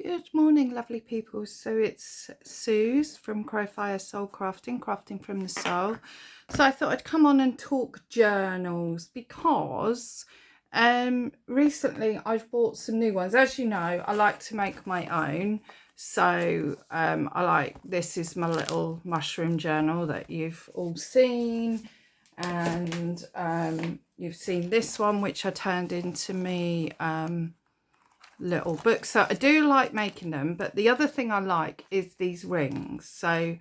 Good morning, lovely people. So it's Suze from Crowfire Soul Crafting, crafting from the soul. So I thought I'd come on and talk journals because recently I've bought some new ones. As you know, I like to make my own. So this is my little mushroom journal that you've all seen. And you've seen this one, which I turned into me little books. So I do like making them, but the other thing I like is these rings. So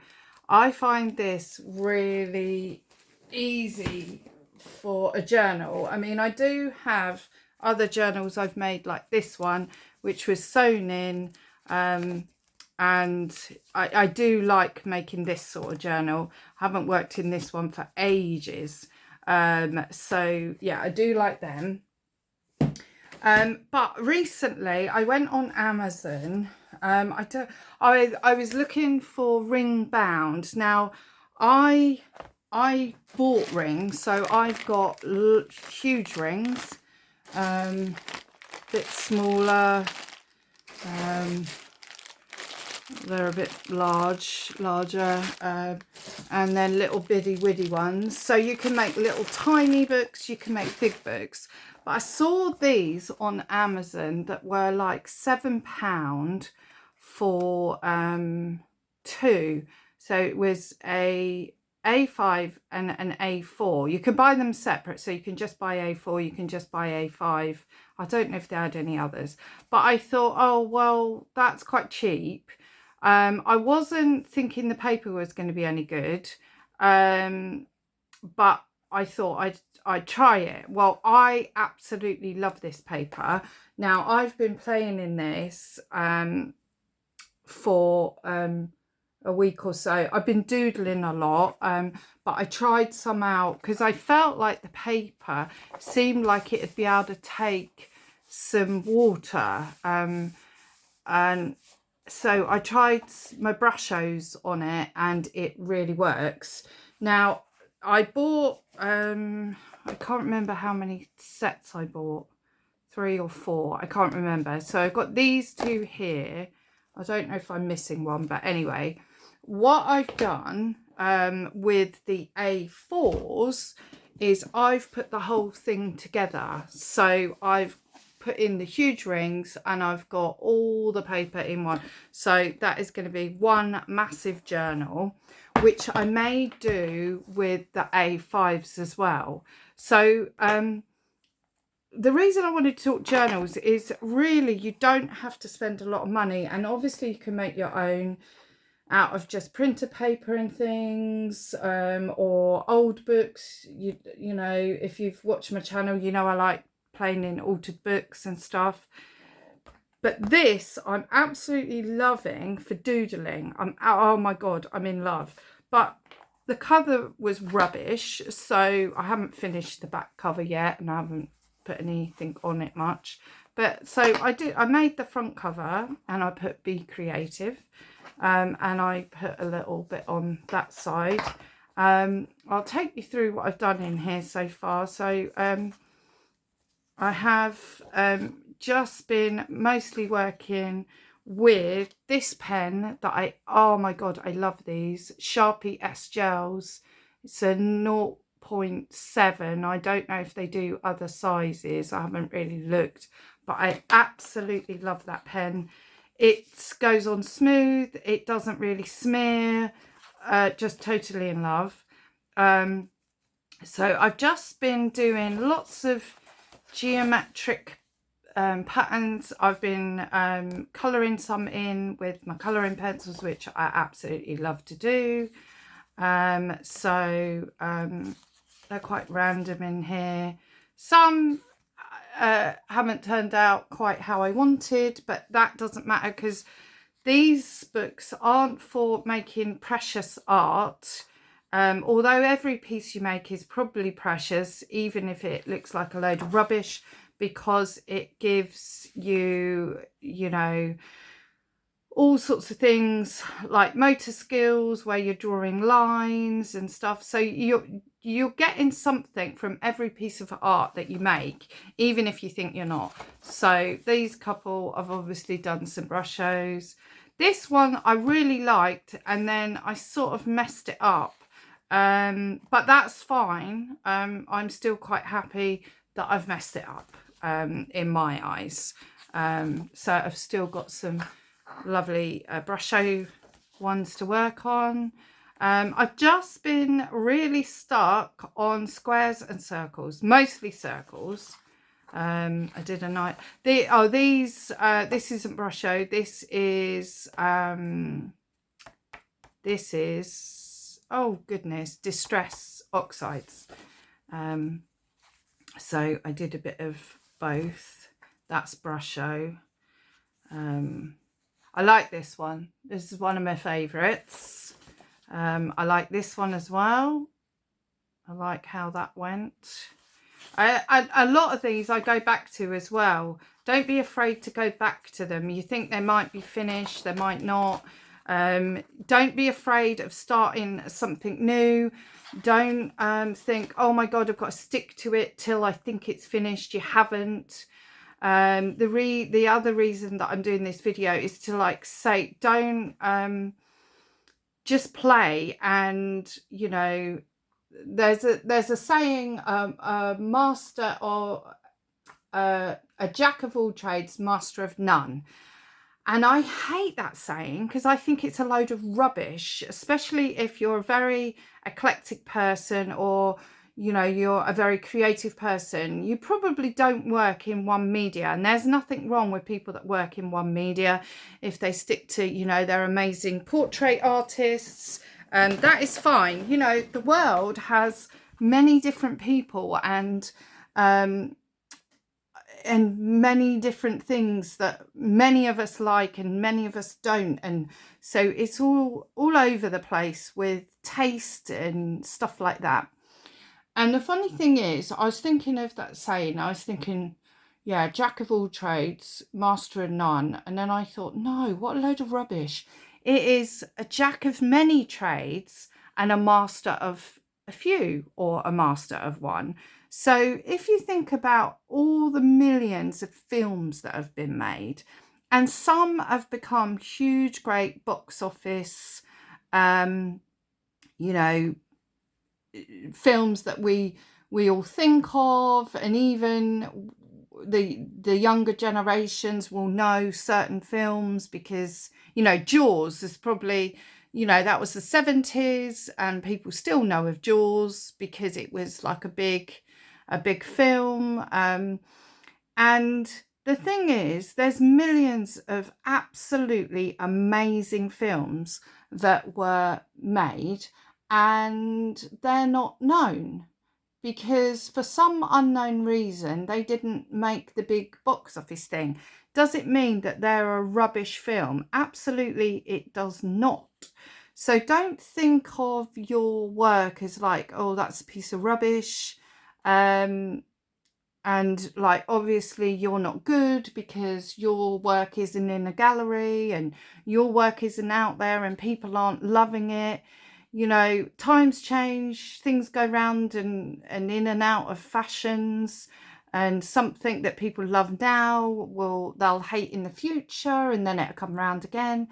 I find this really easy for a journal. I mean, I do have other journals I've made, like this one, which was sewn in, and I do like making this sort of journal. I haven't worked in this one for ages, so yeah, I do like them. But recently I went on Amazon. I was looking for ring bound. Now I bought rings, so I've got huge rings, bit smaller, they're a bit larger, and then little bitty widdy ones. So you can make little tiny books, you can make big books. But I saw these on Amazon that were like £7 for two. So it was a A5 and an A4. You can buy them separate, so you can just buy A4, you can just buy A5. I don't know if they had any others, but I thought, oh well, that's quite cheap. I wasn't thinking the paper was going to be any good, but I thought I'd try it. Well, I absolutely love this paper. Now, I've been playing in this for a week or so. I've been doodling a lot, but I tried some out because I felt like the paper seemed like it'd be able to take some water, and so I tried my Brushos on it and it really works. Now I bought I can't remember how many sets I bought, 3 or 4, I can't remember. So I've got these two here. I don't know if I'm missing one, but anyway, what I've done with the A4s is I've put the whole thing together. So I've put in the huge rings and I've got all the paper in one. So that is going to be one massive journal, which I may do with the A5s as well. So the reason I wanted to talk journals is really you don't have to spend a lot of money, and obviously you can make your own out of just printer paper and things, or old books. You know, if you've watched my channel, you know I like playing in altered books and stuff. But this I'm absolutely loving for doodling. Oh my god, I'm in love. But the cover was rubbish, so I haven't finished the back cover yet, and I haven't put anything on it much. But so I made the front cover and I put Be Creative, and I put a little bit on that side. I'll take you through what I've done in here so far. So I have just been mostly working with this pen that oh my god, I love these Sharpie S gels. It's a 0.7. I don't know if they do other sizes, I haven't really looked, but I absolutely love that pen. It goes on smooth, it doesn't really smear, just totally in love. So I've just been doing lots of geometric patterns. I've been colouring some in with my colouring pencils, which I absolutely love to do. They're quite random in here. Some haven't turned out quite how I wanted, but that doesn't matter because these books aren't for making precious art. Although every piece you make is probably precious, even if it looks like a load of rubbish, because it gives you, you know, all sorts of things like motor skills where you're drawing lines and stuff. So you're getting something from every piece of art that you make, even if you think you're not. So these couple, I've obviously done some brush shows. This one I really liked, and then I sort of messed it up. But that's fine. I'm still quite happy that I've messed it up in my eyes. So I've still got some lovely brush show ones to work on. I've just been really stuck on squares and circles, mostly circles. I did a night. This isn't brush show. This is oh goodness, Distress Oxides. So I did a bit of both. That's brush show. I like this one. This is one of my favourites. I like this one as well. I like how that went. A lot of these I go back to as well. Don't be afraid to go back to them. You think they might be finished, they might not. Don't be afraid of starting something new. Don't think, oh my God, I've got to stick to it till I think it's finished. You haven't. The other reason that I'm doing this video is to like say, don't just play. And you know, there's a saying, a master or a jack of all trades, master of none. And I hate that saying because I think it's a load of rubbish, especially if you're a very eclectic person, or you know, you're a very creative person. You probably don't work in one media, and there's nothing wrong with people that work in one media if they stick to, you know, they're amazing portrait artists. That is fine. You know, the world has many different people and many different things that many of us like and many of us don't. And so it's all over the place with taste and stuff like that. And the funny thing is, I was thinking of that saying. I was thinking, yeah, jack of all trades, master of none. And then I thought, no, what a load of rubbish. It is a jack of many trades and a master of a few, or a master of one. So if you think about all the millions of films that have been made, and some have become huge, great box office, you know, films that we all think of, and even the younger generations will know certain films because, you know, Jaws is probably, you know, that was the 70s and people still know of Jaws because it was like a big film. And the thing is, there's millions of absolutely amazing films that were made and they're not known because for some unknown reason they didn't make the big box office thing. Does it mean that they're a rubbish film? Absolutely it does not. So don't think of your work as like, oh, that's a piece of rubbish. And like, obviously you're not good because your work isn't in a gallery and your work isn't out there and people aren't loving it. You know, times change, things go round and in and out of fashions, and something that people love now they'll hate in the future, and then it'll come round again.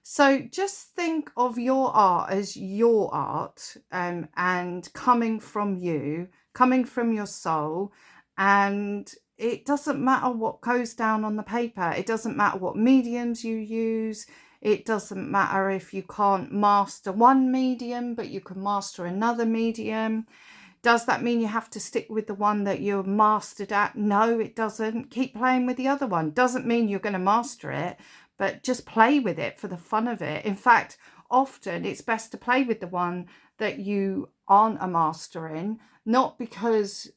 So just think of your art as your art, and coming from you, coming from your soul. And it doesn't matter what goes down on the paper. It doesn't matter what mediums you use. It doesn't matter if you can't master one medium, but you can master another medium. Does that mean you have to stick with the one that you're mastered at? No, it doesn't. Keep playing with the other one. Doesn't mean you're going to master it, but just play with it for the fun of it. In fact, often it's best to play with the one that you aren't a master in, not because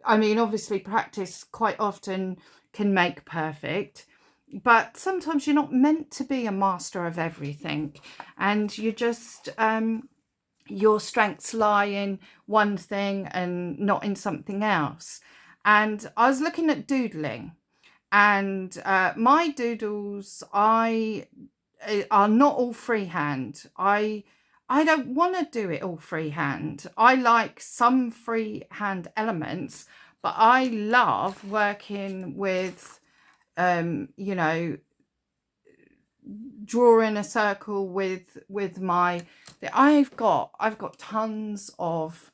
I mean, obviously practice quite often can make perfect, but sometimes you're not meant to be a master of everything, and you just your strengths lie in one thing and not in something else. And I was looking at doodling, and my doodles are not all freehand. I I don't want to do it all freehand. I like some freehand elements, but I love working with, you know, drawing a circle with my, I've got tons of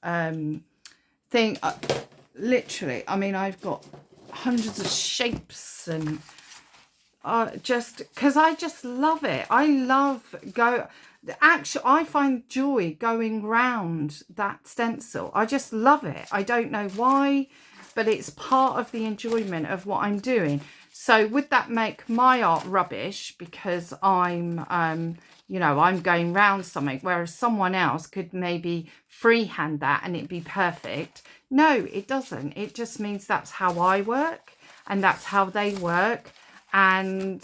literally, I mean, I've got hundreds of shapes, and just because I just love it. I love I find joy going round that stencil. I just love it. I don't know why, but it's part of the enjoyment of what I'm doing. So would that make my art rubbish because I'm, you know, I'm going round something, whereas someone else could maybe freehand that and it'd be perfect? No, it doesn't. It just means that's how I work and that's how they work. And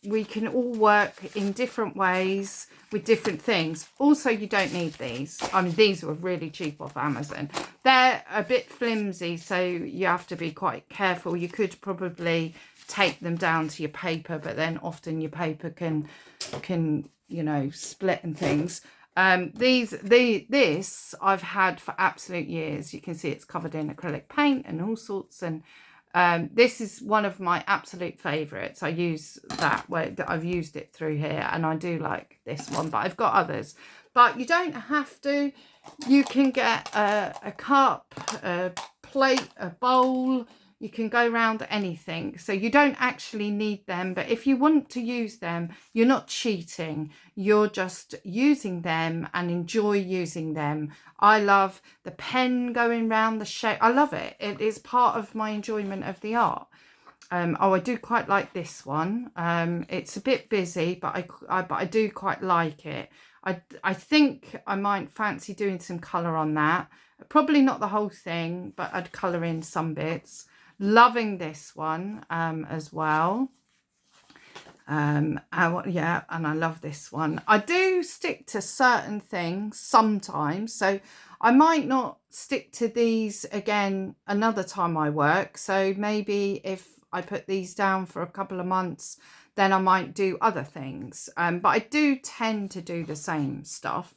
we can all work in different ways with different things. Also, you don't need these. I mean, these were really cheap off Amazon. They're a bit flimsy, so you have to be quite careful. You could probably take them down to your paper, but then often your paper can you know, split and things. This I've had for absolute years. You can see it's covered in acrylic paint and all sorts, and this is one of my absolute favorites. I use that way. I've used it through here, and I do like this one, but I've got others. But you don't have to. You can get a cup, a plate, a bowl. You can go around anything. So you don't actually need them. But if you want to use them, you're not cheating. You're just using them and enjoy using them. I love the pen going around the shape. I love it. It is part of my enjoyment of the art. Oh, I do quite like this one. It's a bit busy, but I do quite like it. I think I might fancy doing some colour on that. Probably not the whole thing, but I'd colour in some bits. Loving this one as well. Yeah, and I love this one. I do stick to certain things sometimes, so I might not stick to these again another time I work. So maybe if I put these down for a couple of months, then I might do other things. But I do tend to do the same stuff.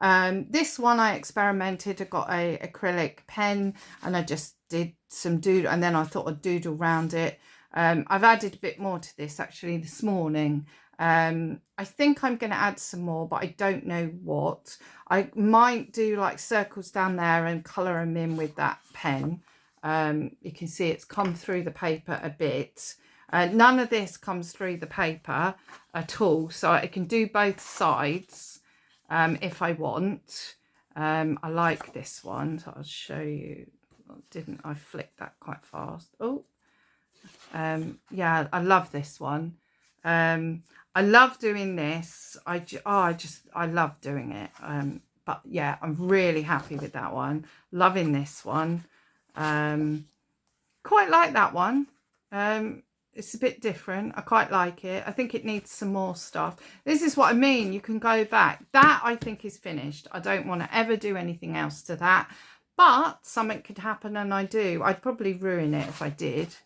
This one I experimented. I got a acrylic pen and I just did some doodle, and then I thought I'd doodle around it. I've added a bit more to this actually this morning. I think I'm going to add some more, but I don't know what. I might do like circles down there and colour them in with that pen. You can see it's come through the paper a bit. None of this comes through the paper at all, so I can do both sides if I want. I like this one, so I'll show you. Didn't I flick that quite fast? Oh, yeah, I love this one. I love doing this. I love doing it. But yeah, I'm really happy with that one. Loving this one. Quite like that one. It's a bit different. I quite like it. I think it needs some more stuff. This is what I mean. You can go back. That I think is finished. I don't want to ever do anything else to that. But something could happen and I do. I'd probably ruin it if I did.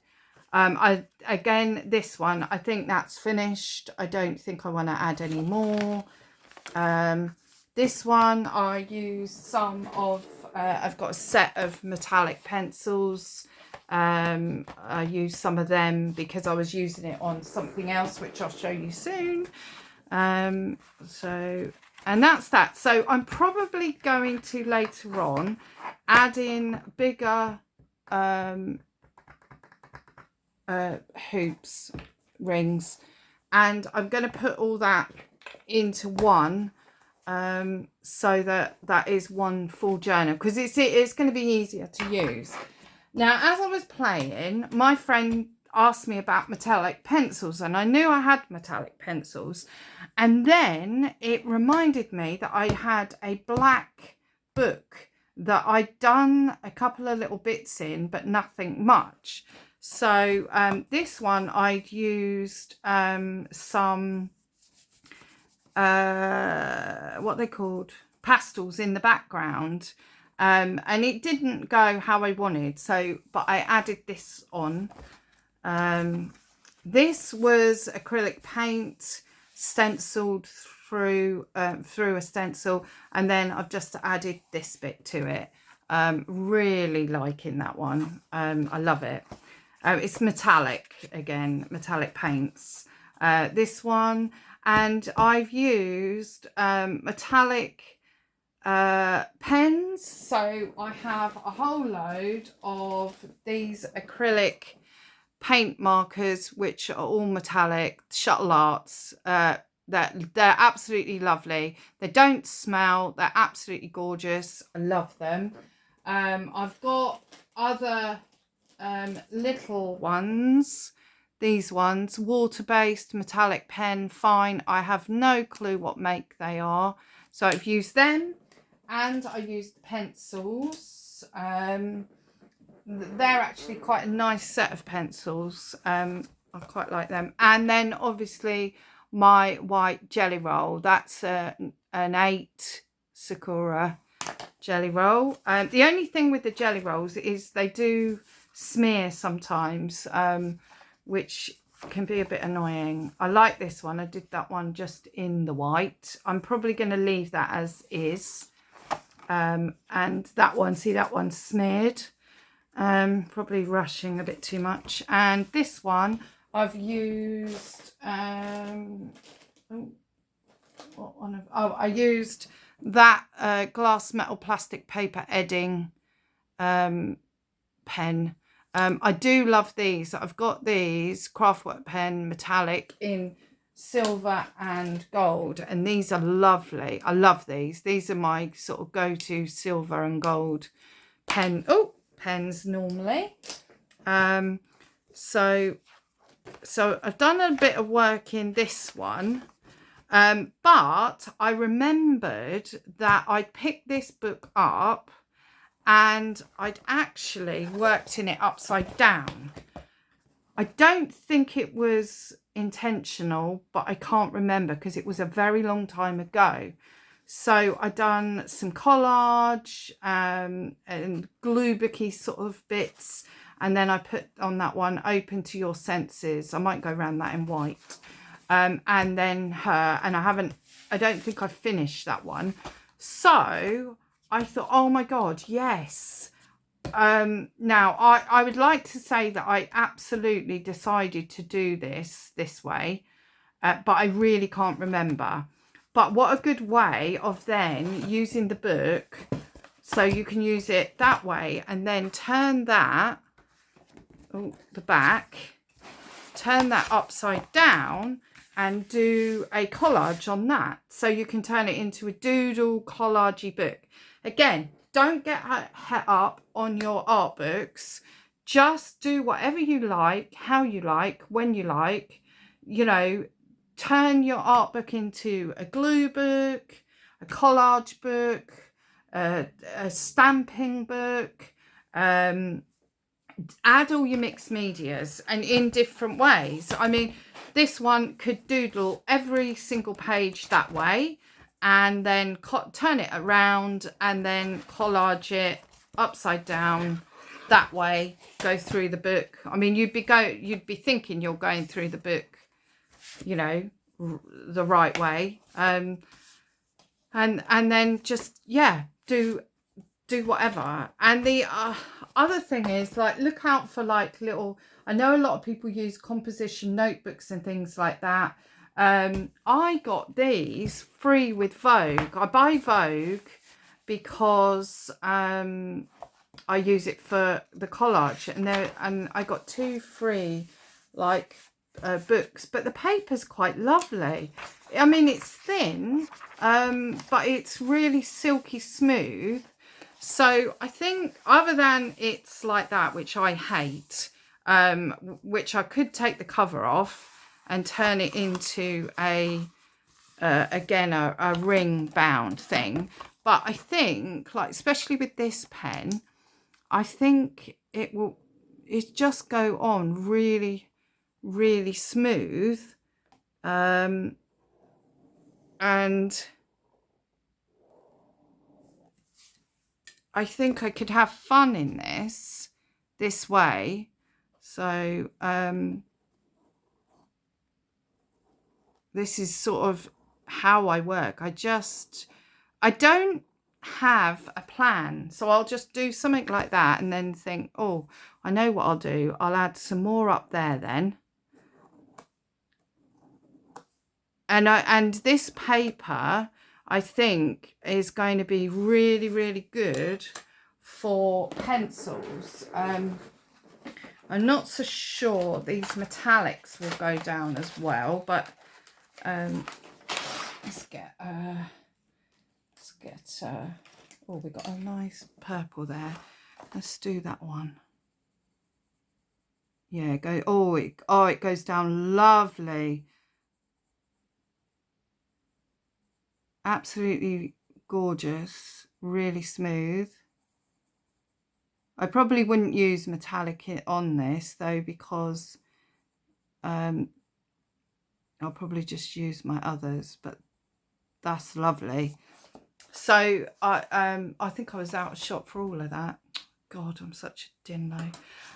Again, this one, I think that's finished. I don't think I want to add any more. This one, I use some of, I've got a set of metallic pencils. I use some of them because I was using it on something else, which I'll show you soon. And that's that. So I'm probably going to later on add in bigger hoops, rings, and I'm going to put all that into one, so that is one full journal, because it's going to be easier to use. Now, as I was playing, my friend asked me about metallic pencils, and I knew I had metallic pencils, and then it reminded me that I had a black book that I'd done a couple of little bits in, but nothing much. So this one I'd used some what they called pastels in the background, and it didn't go how I wanted, so but I added this on. This was acrylic paint, stenciled through through a stencil, and then I've just added this bit to it. Really liking that one. I love it. It's metallic again, metallic paints. This one, and I've used metallic pens. So I have a whole load of these acrylic paint markers, which are all metallic, Shuttle Arts. They're absolutely lovely. They don't smell. They're absolutely gorgeous. I love them. I've got other little ones. These ones, water-based metallic pen, fine. I have no clue what make they are. So I've used them, and I used pencils. They're actually quite a nice set of pencils. I quite like them. And then obviously my white jelly roll. That's an 8 Sakura jelly roll. The only thing with the jelly rolls is they do smear sometimes, which can be a bit annoying. I like this one. I did that one just in the white. I'm probably going to leave that as is. And that one, see, that one's smeared. Probably rushing a bit too much. And this one I've used I used that glass metal plastic paper Edding pen. I do love these. I've got these Craftwork pen metallic in silver and gold, and these are lovely. I love these. These are my sort of go-to silver and gold pens normally. So I've done a bit of work in this one, but I remembered that I picked this book up and I'd actually worked in it upside down. I don't think it was intentional, but I can't remember because it was a very long time ago. So I done some collage and glue booky sort of bits, and then I put on that one, Open to Your Senses. I might go around that in white. And then her, and I don't think I finished that one. So I thought, oh my God, yes. Now I would like to say that I absolutely decided to do this way, but I really can't remember. But what a good way of then using the book, so you can use it that way and then turn that, the back, turn that upside down and do a collage on that. So you can turn it into a doodle collagey book. Again, don't get het up on your art books. Just do whatever you like, how you like, when you like. You know, turn your art book into a glue book, a collage book, a stamping book. Add all your mixed medias and in different ways. I mean, this one could doodle every single page that way, and then turn it around and then collage it upside down that way, go through the book. I mean, you'd be thinking you're going through the book, you know, the right way. And then just, yeah, do whatever. And the other thing is, like, look out for like little, I know a lot of people use composition notebooks and things like that. I got these free with Vogue. I buy Vogue because I use it for the collage, and I got 2 free like books, but the paper's quite lovely. I mean, it's thin, but it's really silky smooth. So I think, other than it's like that, which I hate, which I could take the cover off and turn it into again a ring bound thing. But I think, like, especially with this pen, I think it just go on really, really smooth. And I think I could have fun in this way. So This is sort of how I work. I don't have a plan. So I'll just do something like that and then think, oh, I know what I'll do. I'll add some more up there then. And this paper, I think, is going to be really, really good for pencils. I'm not so sure these metallics will go down as well, but let's get oh, we got a nice purple there. Let's do that one. Yeah, go. Oh, it goes down lovely. Absolutely gorgeous, really smooth. I probably wouldn't use metallic on this though, because I'll probably just use my others, but that's lovely. So I think I was out of shop for all of that. God, I'm such a dinlo.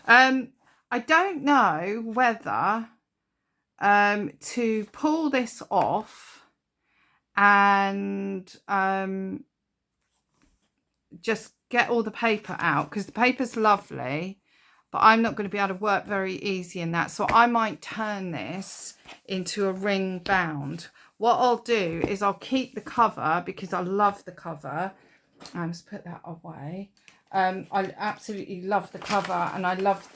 I don't know whether to pull this off and just get all the paper out, because the paper's lovely, but I'm not going to be able to work very easy in that. So I might turn this into a ring bound. What I'll do is I'll keep the cover because I love the cover. Let's put that away. I absolutely love the cover, and I love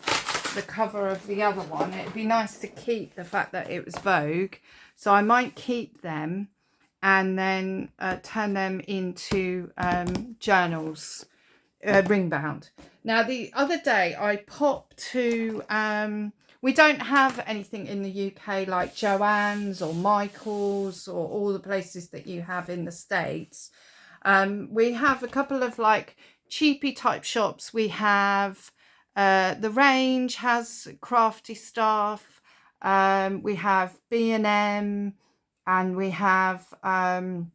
the cover of the other one. It'd be nice to keep the fact that it was Vogue, so I might keep them and then turn them into journals, ring bound. Now the other day I popped to we don't have anything in the UK like Joann's or Michael's or all the places that you have in the States. We have a couple of like cheapy type shops. We have The Range has crafty stuff. We have B&M, and we have Home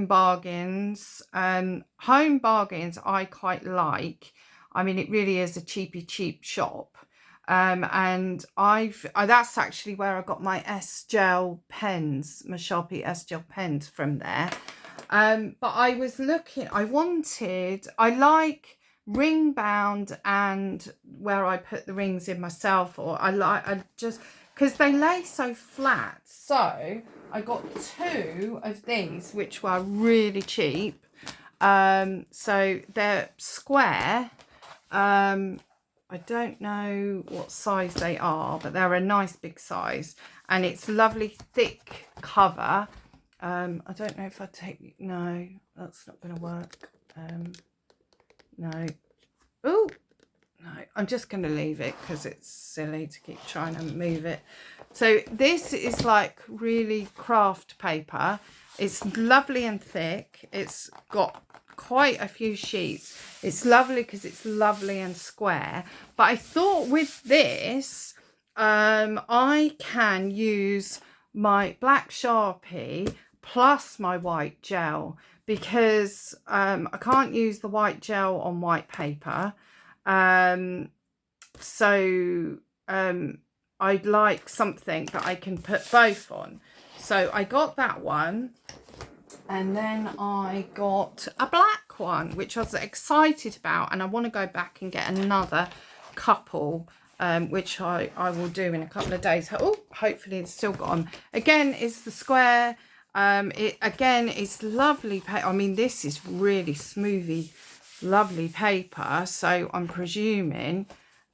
Bargains. Home Bargains I quite like. I mean, it really is a cheap shop. And that's actually where I got my S-Gel pens, my Sharpie S-Gel pens from there. But I was looking, I like ring bound, and where I put the rings in myself, or I just, because they lay so flat. So I got 2 of these, which were really cheap. So they're square. I don't know what size they are, but they're a nice big size, and it's lovely thick cover. I don't know if I take, no, that's not going to work. No. Oh, no, I'm just going to leave it because it's silly to keep trying to move it. So this is like really craft paper. It's lovely and thick. It's got quite a few sheets. It's lovely because it's lovely and square. But I thought with this, I can use my black Sharpie plus my white gel, because I can't use the white gel on white paper. So I'd like something that I can put both on. So I got that one, and then I got a black one, which I was excited about, and I want to go back and get another couple, which I will do in a couple of days. Oh, hopefully it's still got them. Again, it's the square. Again, it's lovely paper. I mean, this is really smoothy, lovely paper. So I'm presuming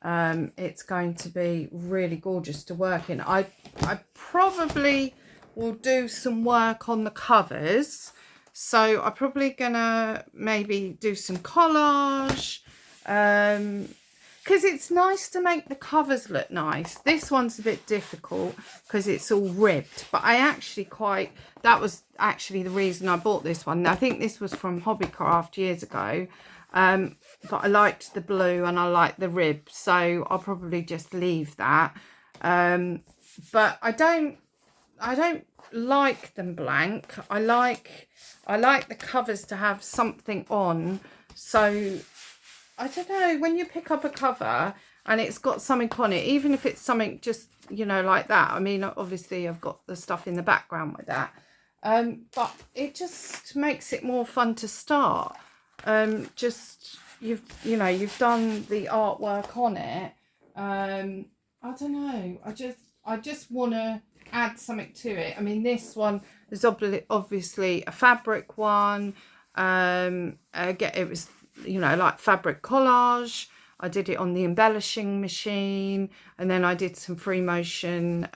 it's going to be really gorgeous to work in. I probably will do some work on the covers. So I'm probably gonna maybe do some collage, because it's nice to make the covers look nice. This one's a bit difficult because it's all ribbed, but I actually that was actually the reason I bought this one. I think this was from Hobbycraft years ago, but I liked the blue and I liked the rib, so I'll probably just leave that. But I don't like them blank. I like the covers to have something on. So I don't know, when you pick up a cover and it's got something on it, even if it's something just you know, like that. I mean, obviously I've got the stuff in the background with that, but it just makes it more fun to start. Just you've done the artwork on it. I don't know, I just want to add something to it. I mean, this one is obviously a fabric one. Again, it was, you know, like fabric collage. I did it on the embellishing machine, and then I did some free motion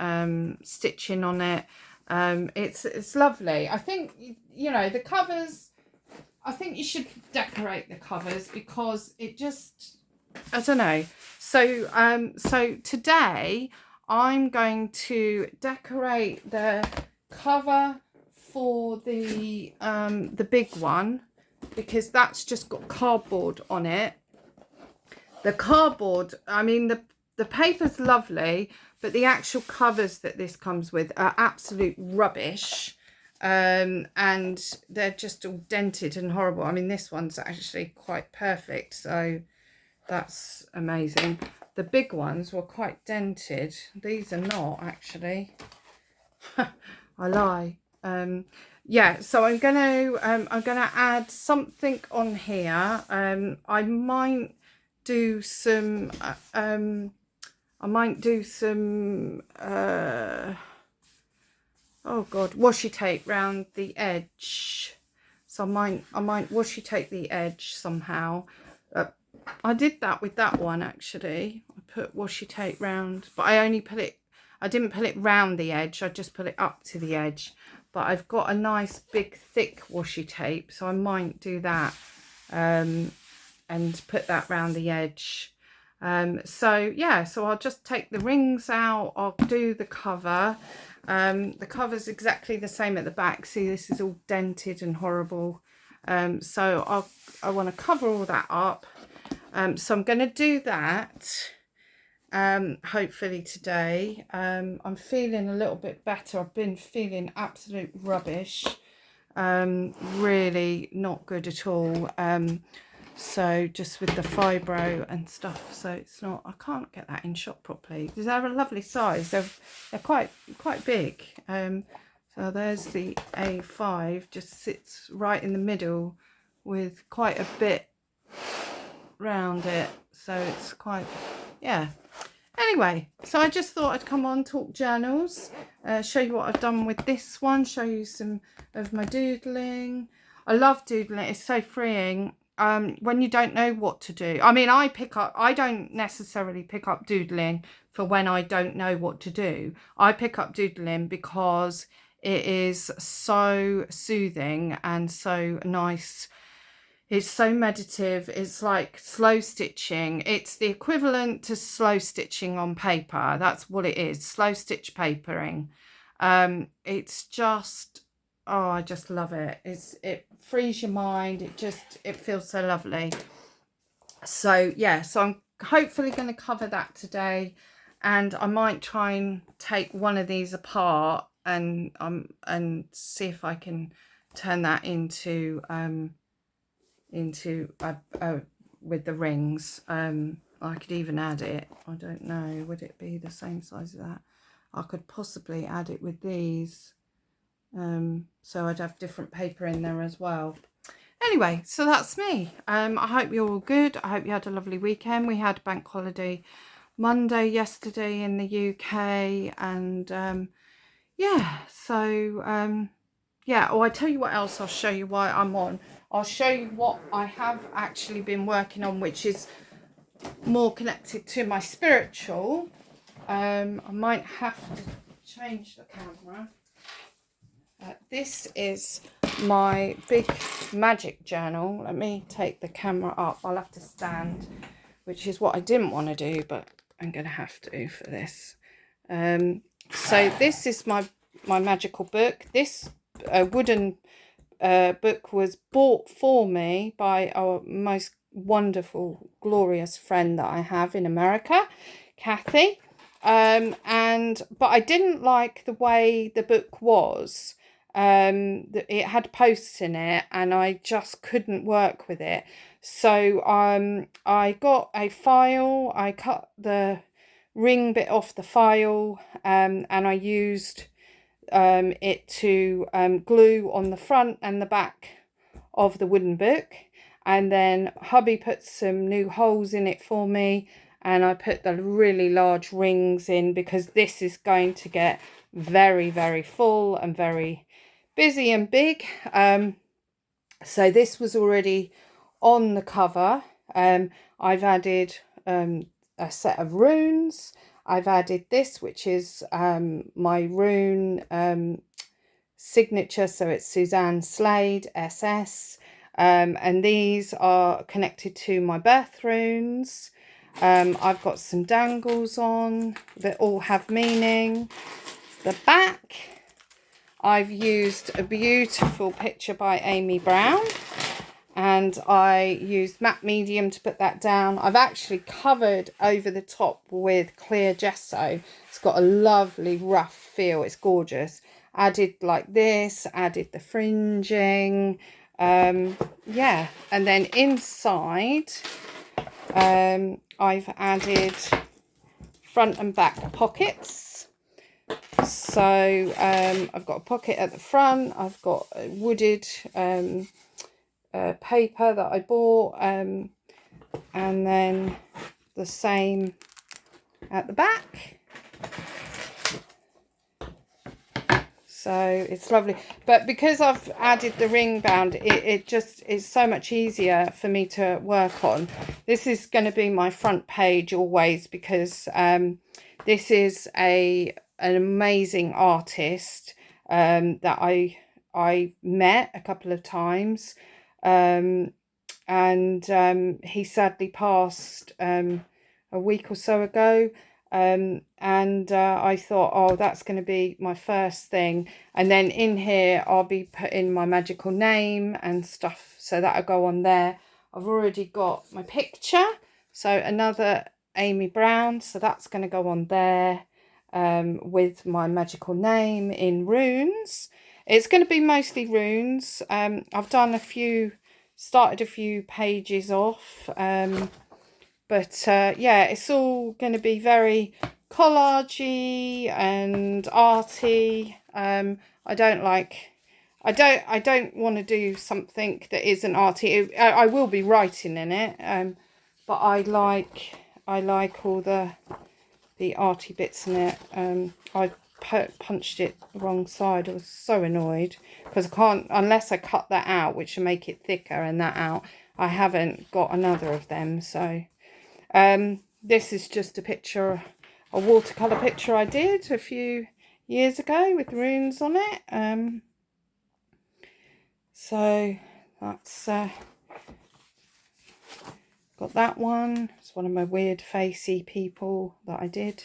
stitching on it. It's lovely. I think, you know, the covers, I think you should decorate the covers because it just, I don't know. So today I'm going to decorate the cover for the big one, because that's just got cardboard on it. The cardboard, I mean, the paper's lovely, but the actual covers that this comes with are absolute rubbish. And they're just all dented and horrible. I mean, this one's actually quite perfect, so that's amazing. The big ones were quite dented. These are not, actually. I lie. Yeah, so I'm gonna add something on here. I might do some oh god, washi tape round the edge. So I might washi tape the edge somehow. I did that with that one, actually. I put washi tape round, but I didn't put it round the edge, I just put it up to the edge. But I've got a nice big thick washi tape, so I might do that and put that round the edge. So yeah, so I'll just take the rings out, I'll do the cover. The cover's exactly the same at the back. See, this is all dented and horrible. So I want to cover all that up. So I'm going to do that hopefully today. I'm feeling a little bit better. I've been feeling absolute rubbish, really not good at all. So just with the fibro and stuff, so it's not, I can't get that in shot properly. They're a lovely size. They're quite big. So there's the A5, just sits right in the middle with quite a bit round it, so it's quite, yeah. Anyway, so I just thought I'd come on, talk journals, show you what I've done with this one, show you some of my doodling. I love doodling, it's so freeing. When you don't know what to do. I mean, I don't necessarily pick up doodling for when I don't know what to do. I pick up doodling because it is so soothing and so nice. It's so meditative. It's like slow stitching. It's the equivalent to slow stitching on paper. That's what it is, slow stitch papering. It's just, oh, I just love it. It frees your mind. It feels so lovely. So yeah, so I'm hopefully going to cover that today, and I might try and take one of these apart and see if I can turn that into with the rings. I could even add it. I don't know. Would it be the same size as that? I could possibly add it with these. So I'd have different paper in there as well. Anyway, so that's me. I hope you're all good. I hope you had a lovely weekend. We had bank holiday Monday yesterday in the UK, and yeah, so yeah. Oh, I tell you what else, I'll show you why I'm on. I'll show you what I have actually been working on, which is more connected to my spiritual. I might have to change the camera. This is my big magic journal. Let me take the camera up. I'll have to stand, which is what I didn't want to do, but I'm going to have to for this. So this is my magical book. This wooden book was bought for me by our most wonderful, glorious friend that I have in America, Kathy. But I didn't like the way the book was. It had posts in it, and I just couldn't work with it. So I got a file. I cut the ring bit off the file, and I used it to glue on the front and the back of the wooden book. And then hubby put some new holes in it for me, and I put the really large rings in because this is going to get very, very full and very busy and big. So this was already on the cover. I've added a set of runes. I've added this, which is my rune signature, so it's Suzanne Slade SS. And these are connected to my birth runes. I've got some dangles on that all have meaning. The back, I've used a beautiful picture by Amy Brown, and I used matte medium to put that down. I've actually covered over the top with clear gesso. It's got a lovely rough feel. It's gorgeous. Added like this, added the fringing. Yeah, and then inside I've added front and back pockets. So I've got a pocket at the front. I've got a wooded paper that I bought, and then the same at the back. So it's lovely, but because I've added the ring bound, it just is so much easier for me to work on. This is going to be my front page always, because this is an amazing artist that I met a couple of times, and he sadly passed a week or so ago. And I thought, oh, that's going to be my first thing. And then in here, I'll be putting my magical name and stuff, so that'll go on there. I've already got my picture, so another Amy Brown, so that's going to go on there with my magical name in runes. It's going to be mostly runes. I've done started a few pages off, but yeah, it's all going to be very collagey and arty. I don't want to do something that isn't arty. I will be writing in it, but I like all the arty bits in it. I punched it the wrong side. I was so annoyed because I can't, unless I cut that out, which will make it thicker, and that out, I haven't got another of them. So this is just a picture, a watercolor picture I did a few years ago with runes on it. So that's got that one. It's one of my weird facey people that I did.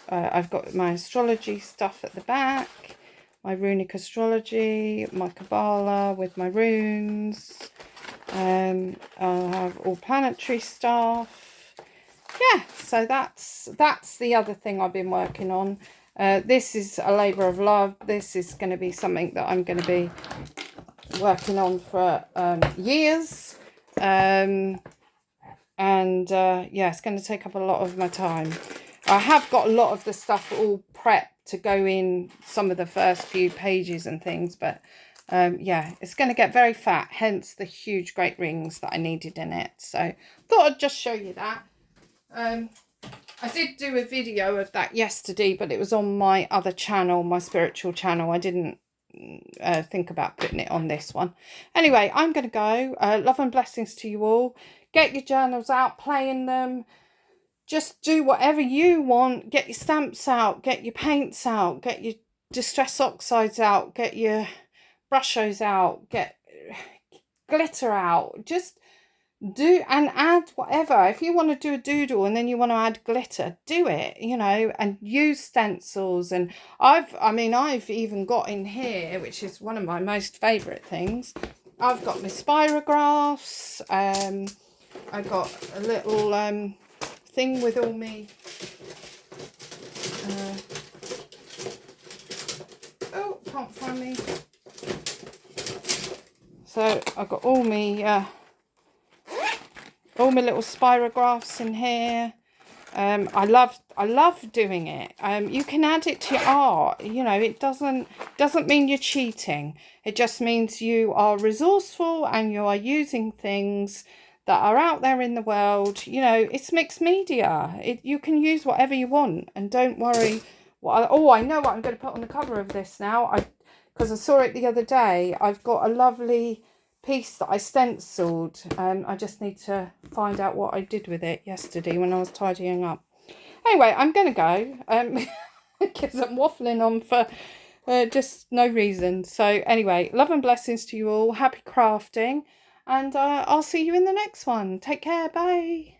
I've got my astrology stuff at the back, my runic astrology, my Kabbalah with my runes. I'll have all planetary stuff. Yeah, so that's the other thing I've been working on. This is a labour of love. This is going to be something that I'm going to be working on for years. Yeah, it's going to take up a lot of my time. I have got a lot of the stuff all prepped to go in some of the first few pages and things, but yeah, it's going to get very fat, hence the huge great rings that I needed in it. So thought I'd just show you that. I did do a video of that yesterday, but it was on my other channel, my spiritual channel. I didn't think about putting it on this one. Anyway, I'm going to go. Love and blessings to you all. Get your journals out, play in them. Just do whatever you want. Get your stamps out, get your paints out, get your Distress Oxides out, get your brushos out, get glitter out. Just do and add whatever. If you want to do a doodle and then you want to add glitter, do it, you know, and use stencils. And I've even got in here, which is one of my most favourite things, I've got my spirographs. I've got a little thing with all me oh, can't find me. So I've got all me All my little spirographs in here. I love doing it. You can add it to your art. You know, it doesn't mean you're cheating. It just means you are resourceful and you are using things that are out there in the world. You know, it's mixed media. You can use whatever you want, and don't worry. I know what I'm going to put on the cover of this now. Because I saw it the other day. I've got a lovely piece that I stenciled. I just need to find out what I did with it yesterday when I was tidying up. Anyway, I'm going to go because I'm waffling on for just no reason. So anyway, love and blessings to you all. Happy crafting, and I'll see you in the next one. Take care. Bye.